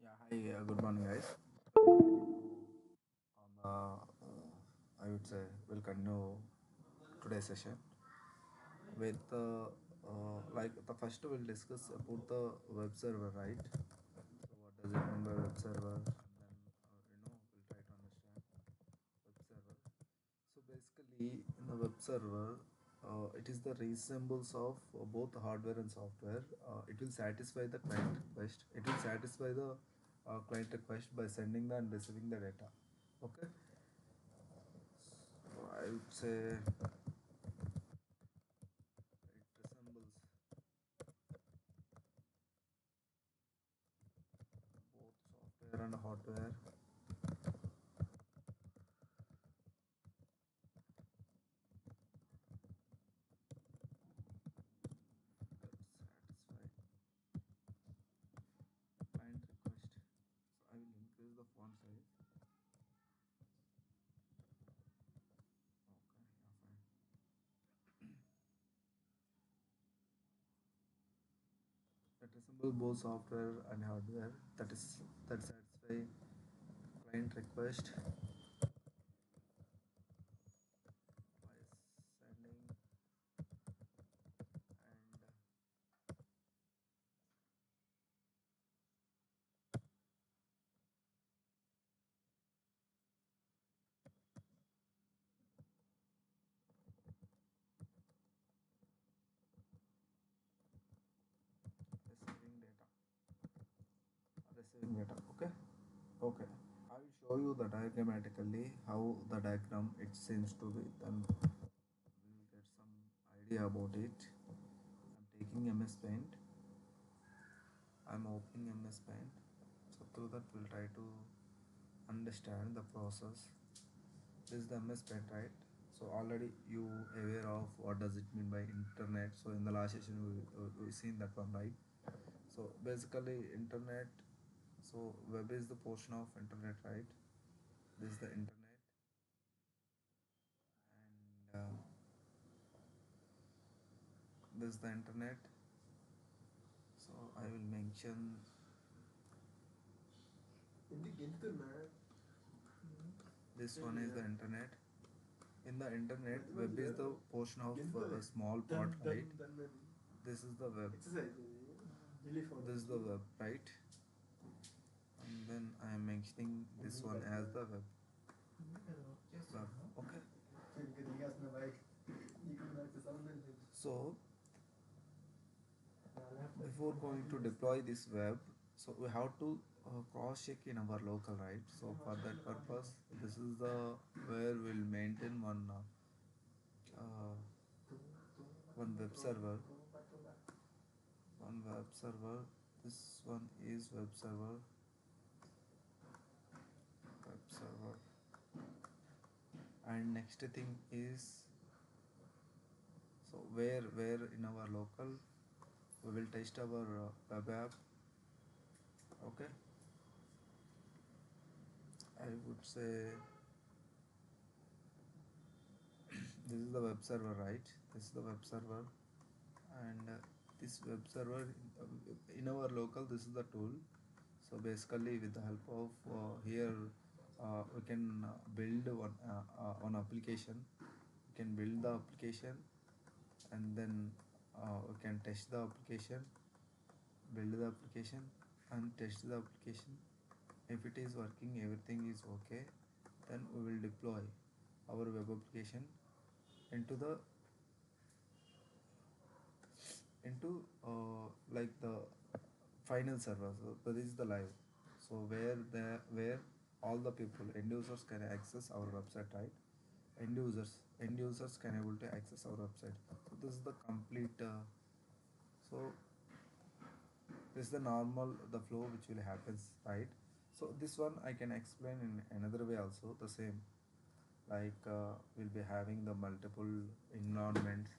Yeah, hi, good morning, guys. I would say we'll continue today's session with like the first we'll discuss about the web server, right? So what does it mean by web server, and then we'll try to understand web server. So basically, in the web server, it is the resembles of both hardware and software. It will satisfy the client request. It will satisfy the client request by sending the and receiving the data. Okay. So I would say it resembles both software and hardware that satisfy client request. So I will increase the font size. Okay, yeah, fine. That resemble both software and hardware. That satisfy client request by sending and receiving data. Okay. Okay. I will show you the diagrammatically how the diagram it seems to be. Then we'll get some idea about it. I'm taking MS Paint. I'm opening MS Paint. So through that we'll try to understand the process. This is the MS Paint, right? So already you aware of what does it mean by internet. So in the last session we seen that one, right? So basically internet. So web is the portion of internet, right? This is the internet, and this is the internet. So I will mention this one is the internet. In the internet, web is the portion of a small part, right? This is the web. This is the web, right? And then I am mentioning this one as the web. Web. Okay. So before going to deploy this web, so we have to cross check in our local, right? So for that purpose, this is the where we'll maintain uh, one web server. One web server. This one is web server. Web server. And next thing is, so where in our local we will test our web app. Okay. I would say this is the web server, right? This is the web server, and this web server in our local, this is the tool. So basically with the help of here we can build one application. We can build the application, and then we can test the application, build the application, and test the application. If it is working, everything is okay, then we will deploy our web application into the into like the final server. So that is the live. So where all the people end users can access our website, right? End users can able to access our website. So this is the complete so this is the normal the flow which will happens, right? So this one I can explain in another way also the same. Like we'll be having the multiple environments.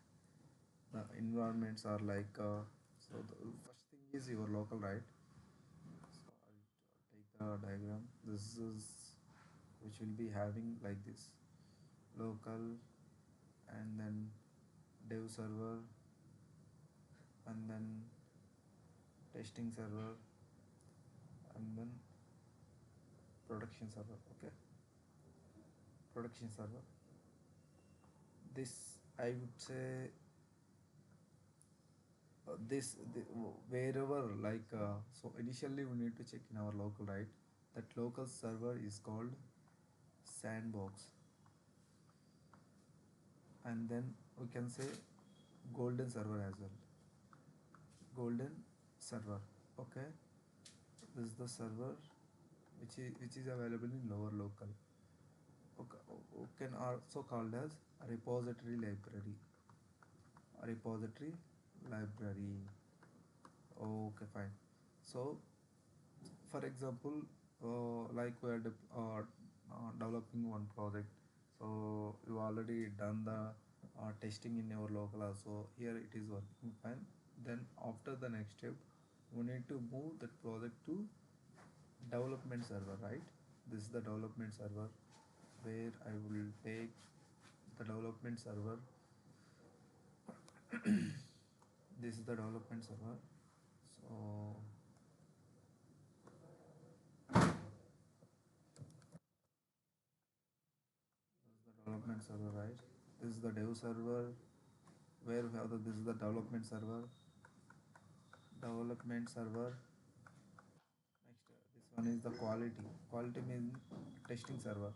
The environments are like so the first thing is your local, right? So I'll take the diagram. This is which will be having like this local, and then dev server, and then testing server, and then production server. Okay, production server. This I would say wherever like so initially we need to check in our local, right? That local server is called sandbox, and then we can say golden server as well. Golden server. Okay, this is the server which is available in lower local. Okay, can also called as a repository library. A repository library. Okay, fine. So for example, like we are developing one project, so you already done the testing in your local also. Here it is working fine. Then after the next step, we need to move that project to development server, right? This is the development server where I will take the development server. This is the development server. So this is the development server, right? This is the dev server where we have this is the development server. Development server. Next, this one is the quality. Quality means testing server,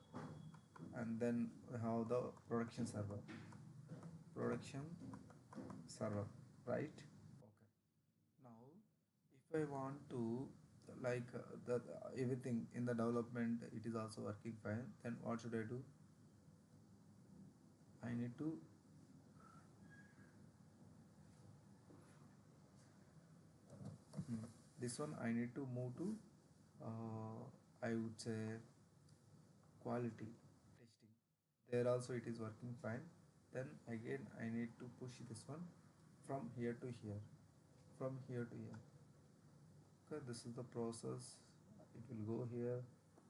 and then we have the production server. Production server, right? Okay. Now, if I want to like the everything in the development, it is also working fine. Then what should I do? I need to this one I need to move to I would say quality testing. There also it is working fine. Then again I need to push this one from here to here, from here to here. Okay, this is the process. It will go here,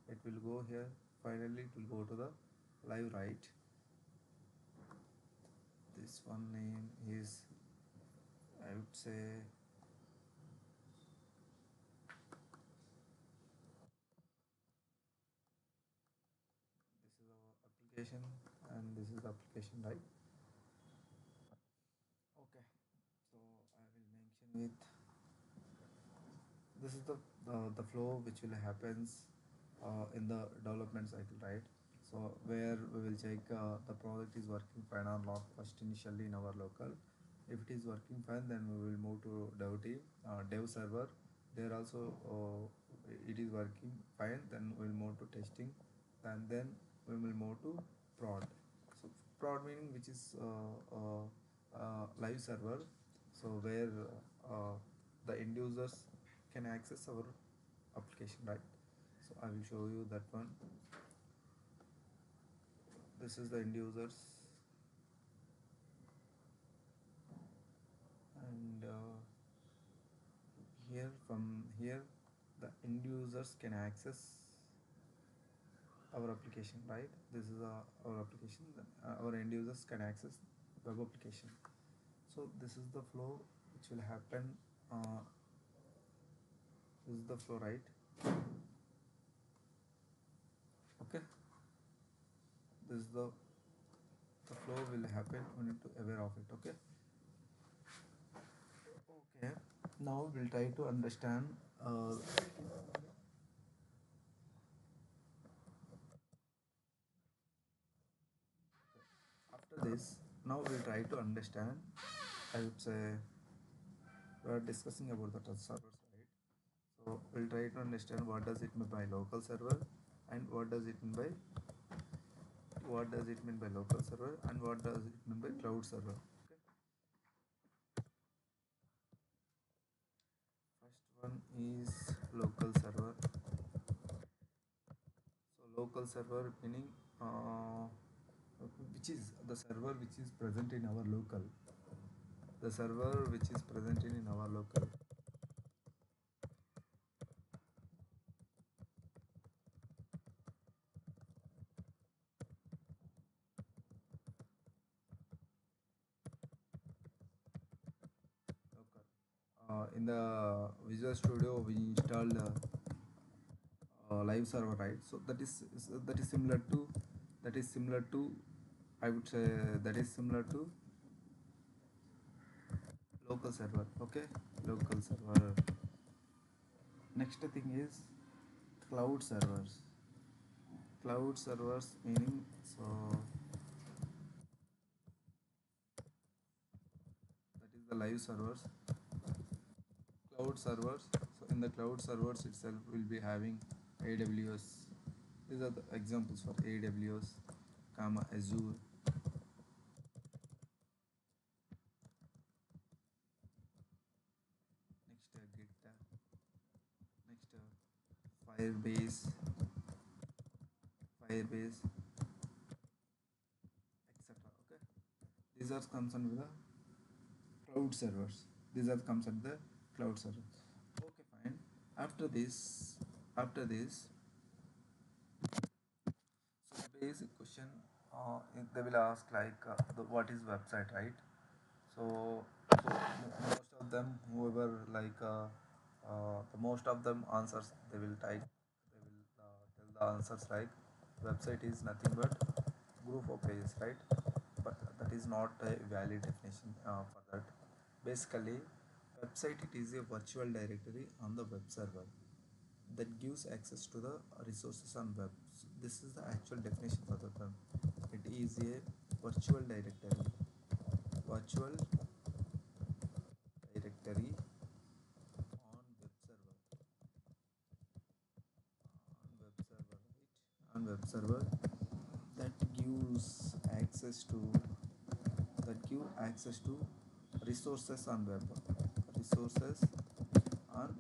it will go here, finally it will go to the live, right? This one name is I would say this is our application, and this is the application, right? Okay, so I will mention with this is the flow which will happens in the development cycle, right? So where we will check the project is working fine or not first initially in our local. If it is working fine, then we will move to dev server. There also it is working fine, then we will move to testing, and then we will move to prod. So prod meaning which is live server, so where uh, the end users can access our application, right? So I will show you that one. This is the end users, and here from here the end users can access our application, right? This is our application. Our end users can access web application. So this is the flow which will happen. This is the flow, right? Okay, this is the flow will happen. We need to aware of it. Okay. Okay, now we'll try to understand. After this, now we'll try to understand. I would say we are discussing about the trust servers, right? So we'll try to understand what does it mean by local server, and what does it mean by local server, and what does it mean by cloud server. Okay. First one is local server. Local server meaning which is the server which is present in our local. The server which is present in our local. Local. In the Visual Studio, we installed live server, right? So that is similar to that is similar to I would say that is similar to local server. Okay, local server. Next thing is cloud servers. Cloud servers meaning so that is the live servers. Cloud servers. So in the cloud servers itself, we'll be having AWS. These are the examples for AWS, comma Azure. Next Git. Next Firebase, Firebase, etc. Okay, these are comes under the cloud servers. These are comes under the cloud servers. Okay, fine. After this, after this, so the basic question they will ask like what is website, right? So most of them, whoever like the most of them answers they will type. They will tell the answers like website is nothing but group of pages, right? But that is not a valid definition for that. Basically, website it is a virtual directory on the web server that gives access to the resources on web. So this is the actual definition for the term. It is a virtual directory. Virtual directory on web server. On web server, right? On web server that gives access to resources on web. Resources on web. Okay.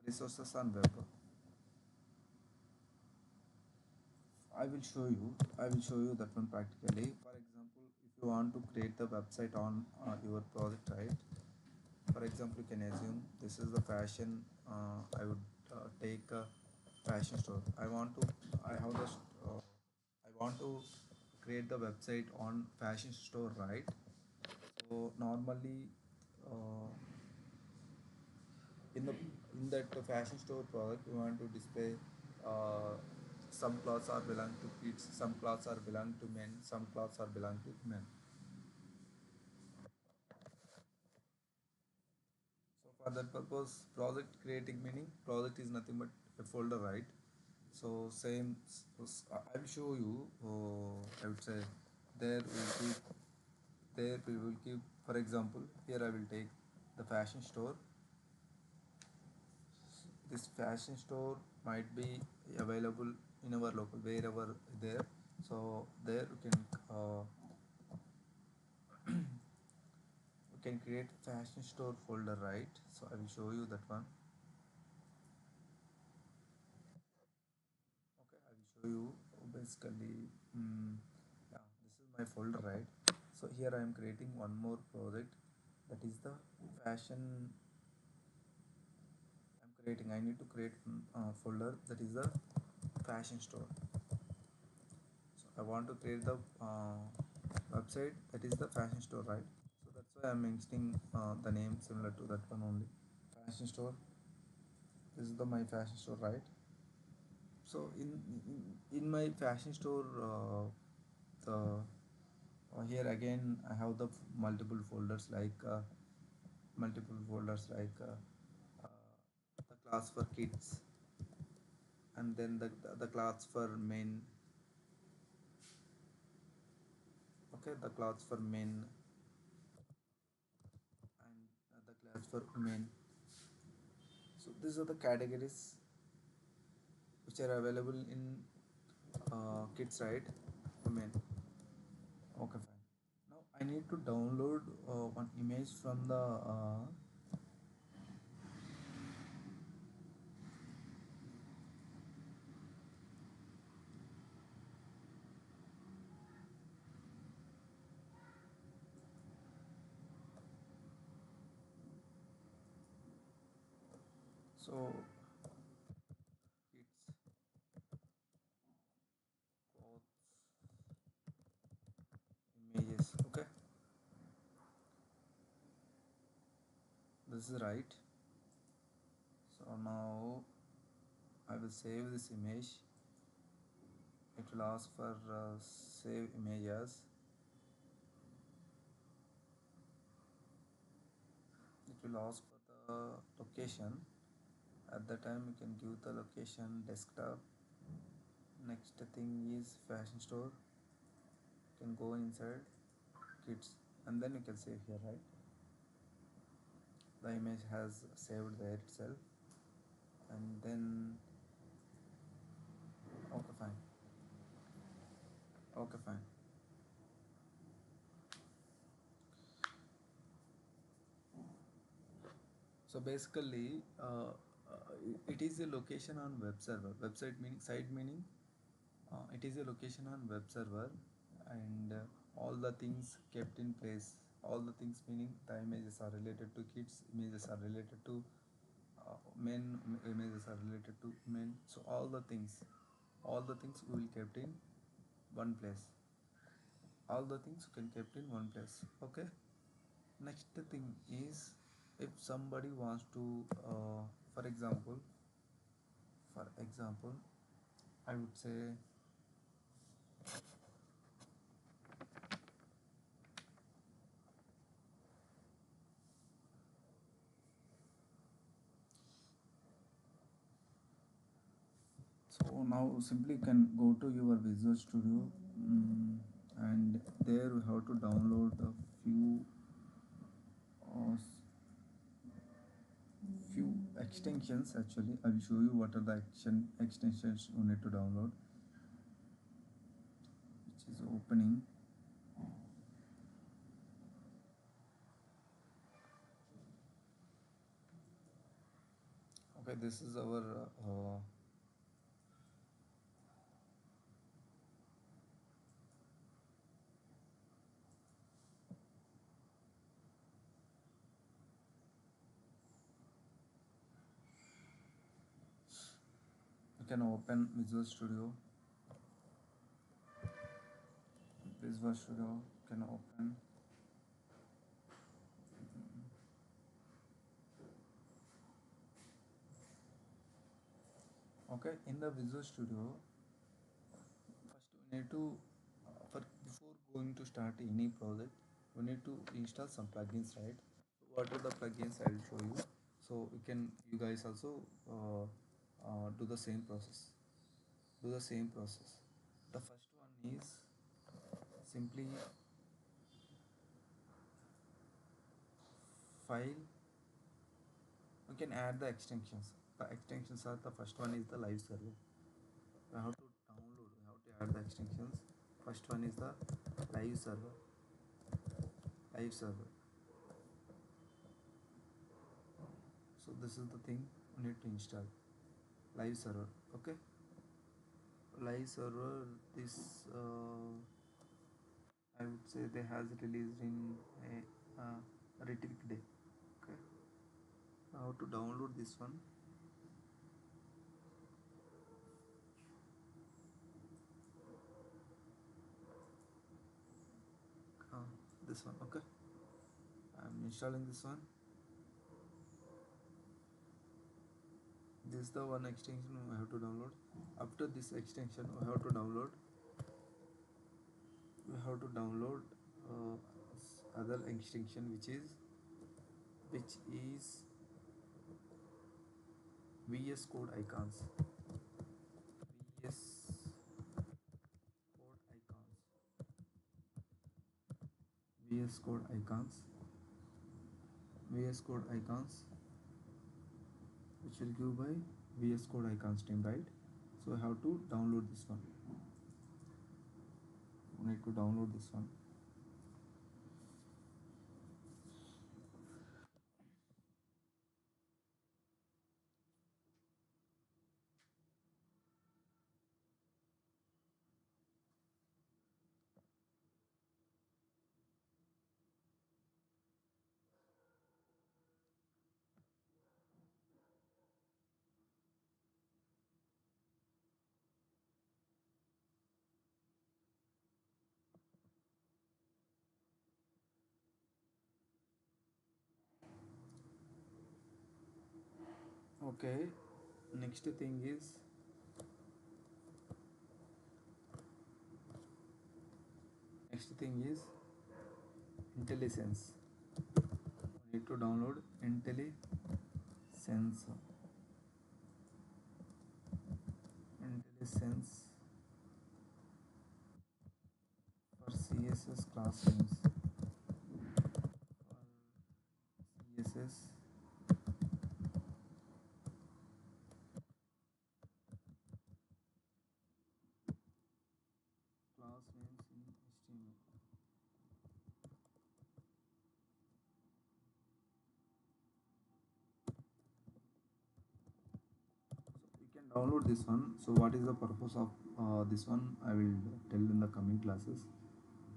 Resources on web. I will show you that one practically. For example, if you want to create the website on your project, right? For example, you can assume this is the fashion. I would take a fashion store. I have the I want to create the website on fashion store, right? So normally, uh, in the in that fashion store product, we want to display uh, some clothes are belong to kids, some clothes are belong to men, some clothes are belong to men. So for that purpose, project creating meaning project is nothing but a folder, right? So same, I will show you. I would say there will keep there we will keep. For example, here I will take the fashion store. This fashion store might be available in our local wherever there. So there we can create fashion store folder, right? So I will show you that one. Okay, I will show you basically. Yeah, this is my folder, right? So here I am creating one more project, that is the fashion. I need to create folder that is the fashion store. So I want to create the website that is the fashion store, right? So that's why I'm mentioning the name similar to that one only. Fashion store. This is the my fashion store, right? So in my fashion store, the here again I have the multiple folders like the class for kids, and then the class for men. Okay, the class for men and the class for women. So these are the categories which are available in kids, right? Women. Okay, fine. Now I need to download one image from the So it's clothes images. Okay, this is right. So now I will save this image. It will ask for save images. It will ask for the location. At the time you can give the location desktop. Next thing is fashion store. You can go inside kids and then you can save here, right? The image has saved there itself. And then okay, fine. Okay, fine. So basically it is a location on web server. Website meaning site meaning it is a location on web server, and all the things kept in place. All the things meaning the images are related to kids, images are related to men, images are related to men. So all the things we will kept in one place. All the things you can kept in one place. Okay. Next thing is, if somebody wants to for example, I would say, so now simply you can go to your Visual Studio, and there you have to download a uh, few extensions. Actually, I will show you what are the extensions you need to download, which is opening. Okay, this is our you can open Visual Studio can open. Okay, in the Visual Studio, first we need to for before going to start any project, we need to install some plugins, right? So what are the plugins? I will show you. So you guys also do the same process. Do the same process. The first one is simply file. You can add the extensions. The extensions are, the first one is the live server. We have to download. We have to add the extensions. First one is the live server. Live server. So this is the thing we need to install. Live server. Okay. Live server. This I would say they has released in a Ritvik day. Okay. How to download this one? Uh, this one. Okay. I'm installing this one. This is the one extension we have to download. After this extension, we have to download other extension, which is VS Code icons. VS Code icons. VS Code icons. VS Code icons, which will give by VS Code icons team, right? So I have to download this one. We need to download this one. Okay, next thing is next thing is IntelliSense. Need to download IntelliSense for CSS class names. For CSS class names in HTML. So we can download this one. So what is the purpose of this one? I will tell in the coming classes.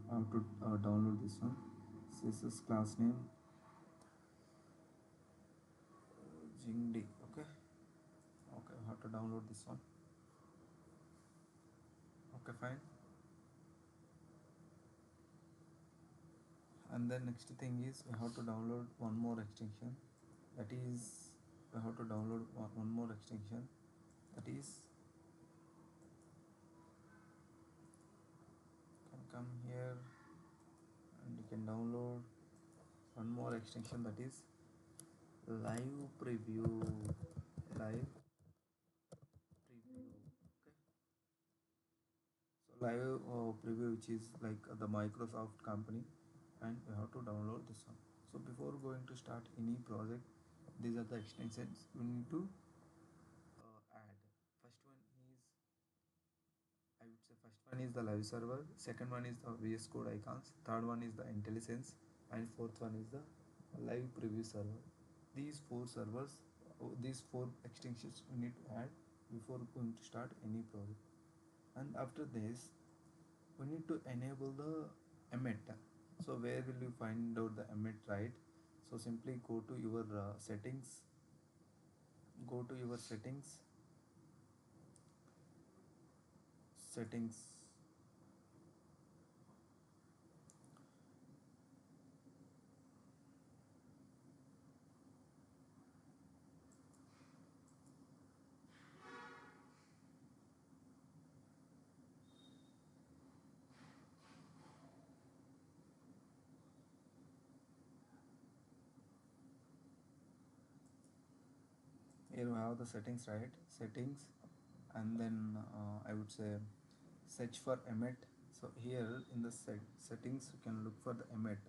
How to download this one. CSS class name Jingdi. Okay. Okay. How to download this one? Okay, fine. And then next thing is we have to download one more extension. That is, we have to download one more extension. That is, you can come here and you can download one more extension, that is live preview. Live preview. Okay. So live preview, which is like the Microsoft company, and we have to download this one. So before going to start any project, these are the extensions we need to add. First one is, I would say, first one is the live server, second one is the VS Code icons, third one is the IntelliSense, and fourth one is the live preview server. These four servers, these four extensions we need to add before going to start any project. And after this, we need to enable the emmet. So where will you find out the emmet, right? So simply go to your settings, go to your settings. Here you have the settings, right? Settings, and then I would say search for emmet. So here in the settings you can look for the emmet.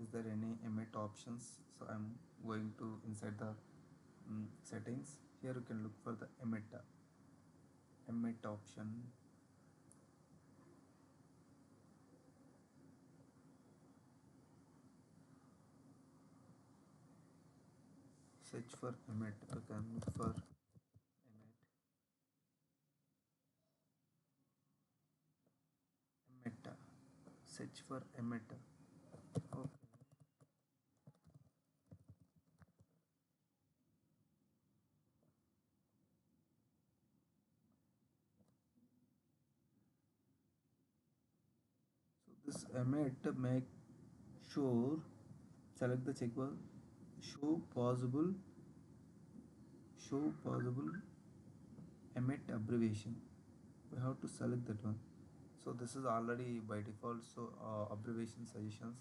Is there any emmet options? So I'm going to inside the settings. Here you can look for the emmet option. Search for emmet. You can look for emmet. Emmet. Search for emmet. Okay. So this emmet, make sure, select the checkbox, show possible, show possible emmet abbreviation. We have to select that one. So this is already by default. So abbreviation suggestions.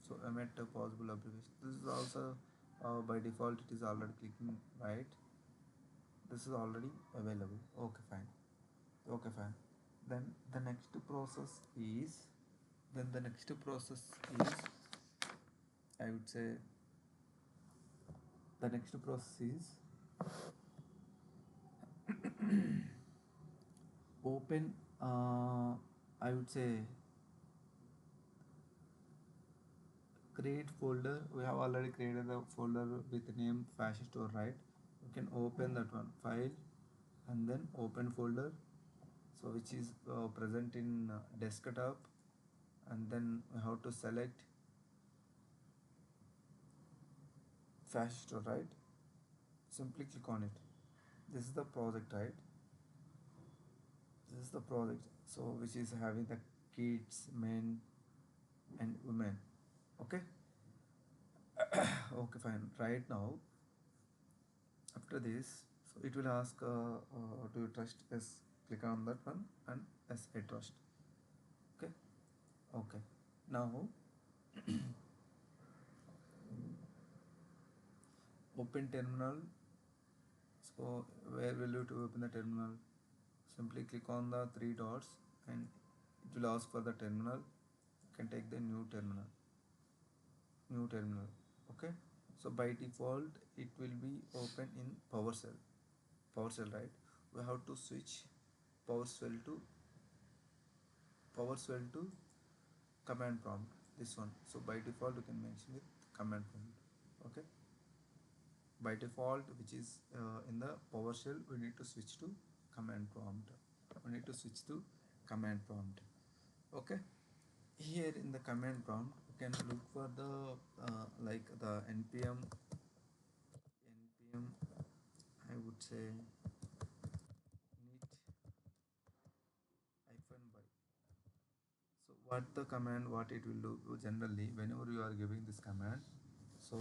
So emmet a possible abbreviation. This is also by default, it is already clicking right. This is already available. Okay, fine. Okay, fine. Then the next process is, then the next process is, I would say, the next process is open, I would say, create folder. We have already created a folder with the name fashion store, right? You can open that one, file, and then open folder, so which is present in desktop, and then we have to select fashion store, right? Simply click on it. This is the project, right? This is the project, so which is having the kids, men and women. Okay. Okay, fine. Right now, After this, so it will ask, do you trust? Yes, click on that one, and yes, I trust. Okay. Okay. Now open terminal. So where will you to open the terminal? Simply click on the three dots and it will ask for the terminal. You can take the new terminal. Okay. So by default it will be open in PowerShell, right? We have to switch PowerShell to PowerShell to command prompt, this one. So by default you can mention it command prompt. Okay. By default, which is in the PowerShell, we need to switch to command prompt. We need to switch to command prompt. Okay. Here in the command prompt, you can look for the like the npm. I would say neat hyphen by. So what the command, what it will do generally whenever you are giving this command, so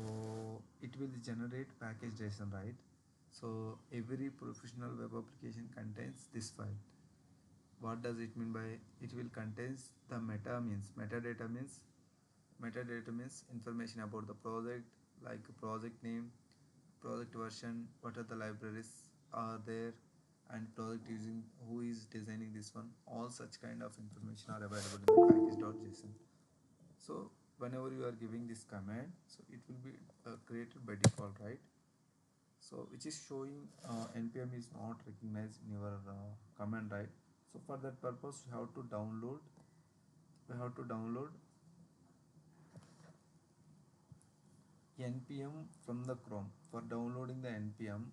it will generate package JSON, right? So every professional web application contains this file. What does it mean by it will contains the metadata means information about the project, like project name, project version, what are the libraries are there, and project using, who is designing this one. All such kind of information are available in the package.json. So whenever you are giving this command, so it will be created by default, right? So which is showing npm is not recognized in your command, right? So for that purpose we have to download npm from the Chrome. For downloading the npm,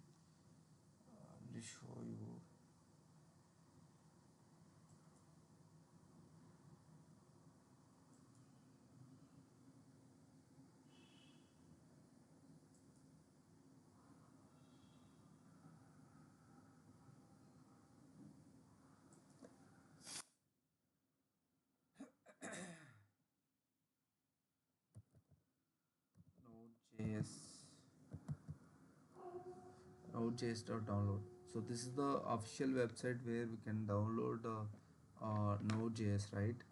let me show you. Node.js, Node.js.download. So this is the official website where we can download Node.js, right?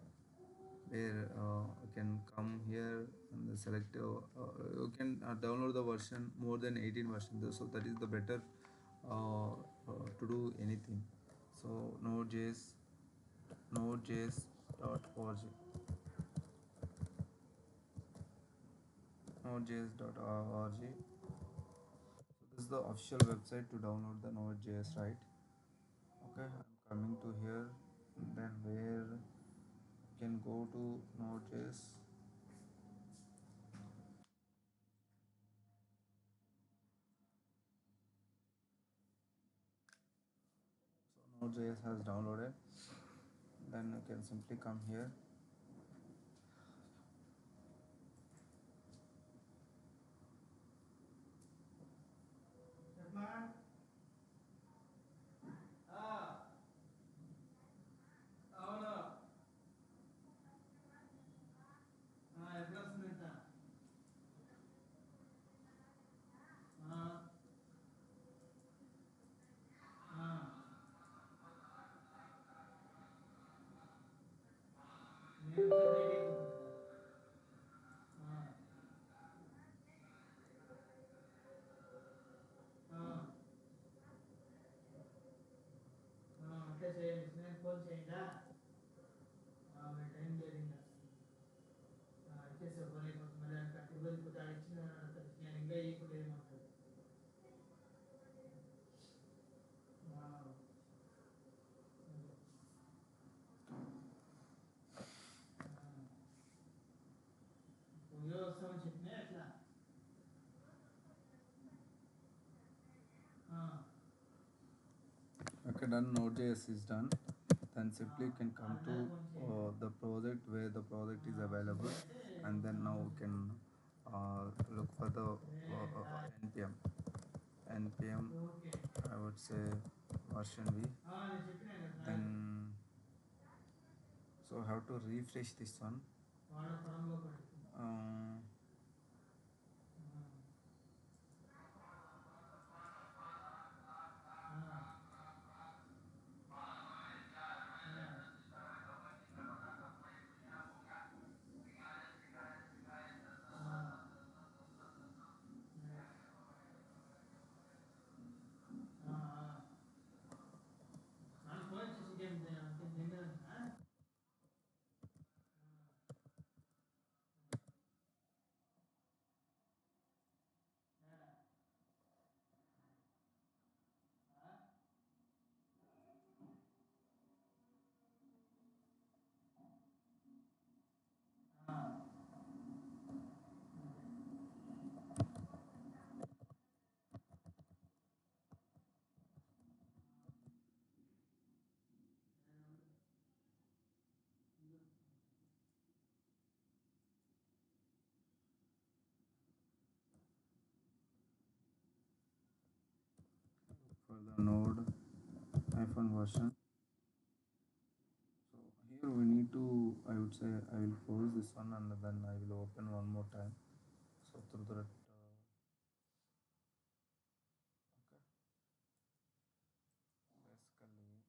Where you can come here and select you can download the version more than 18 versions, so that is the better to do anything. So nodejs.org, nodejs.org. So this is the official website to download the node.js, right? Okay, I'm coming to here, and then where you can go to node.js. So node.js has downloaded, then you can simply come here. Okay, done. Node.js is done. Then simply you can come to the project where the project is available, and then now we can look for the npm. npm, I would say version v. Then so I have to refresh this one. Um, iPhone version. So here we need to, I would say, I will close this one and then I will open one more time. So through that, okay, basically,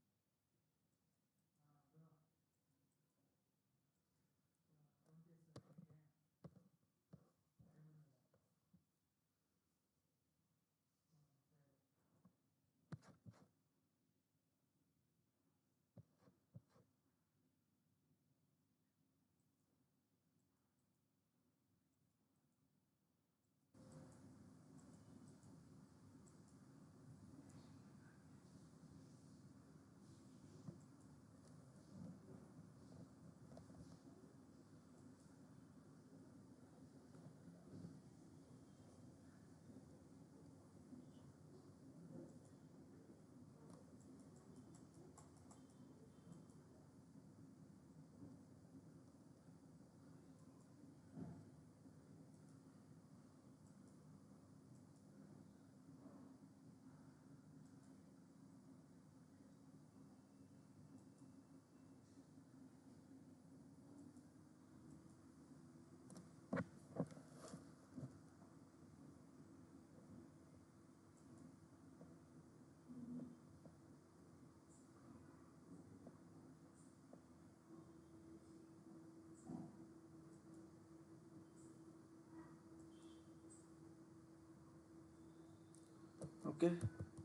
okay,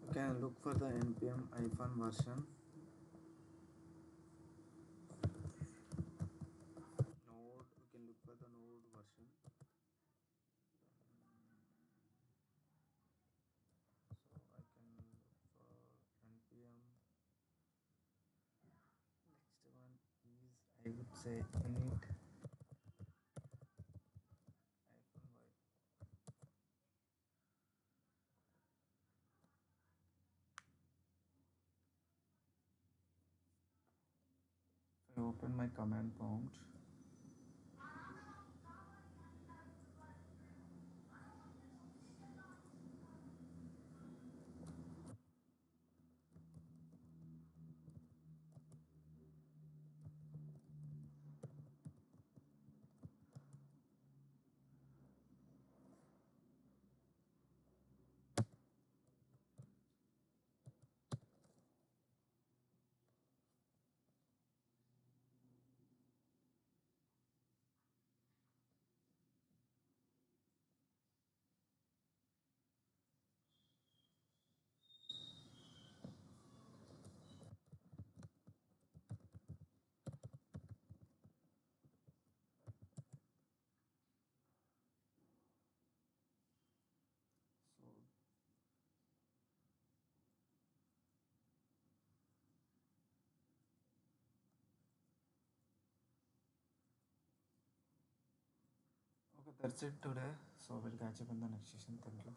you can look for the npm iPhone version node. You can look for the node version. So I can look for npm. Next one is, I would say, init iPhone y. If I open my command prompt, so okay, that's it today. So we'll catch up in the next session. Thank you.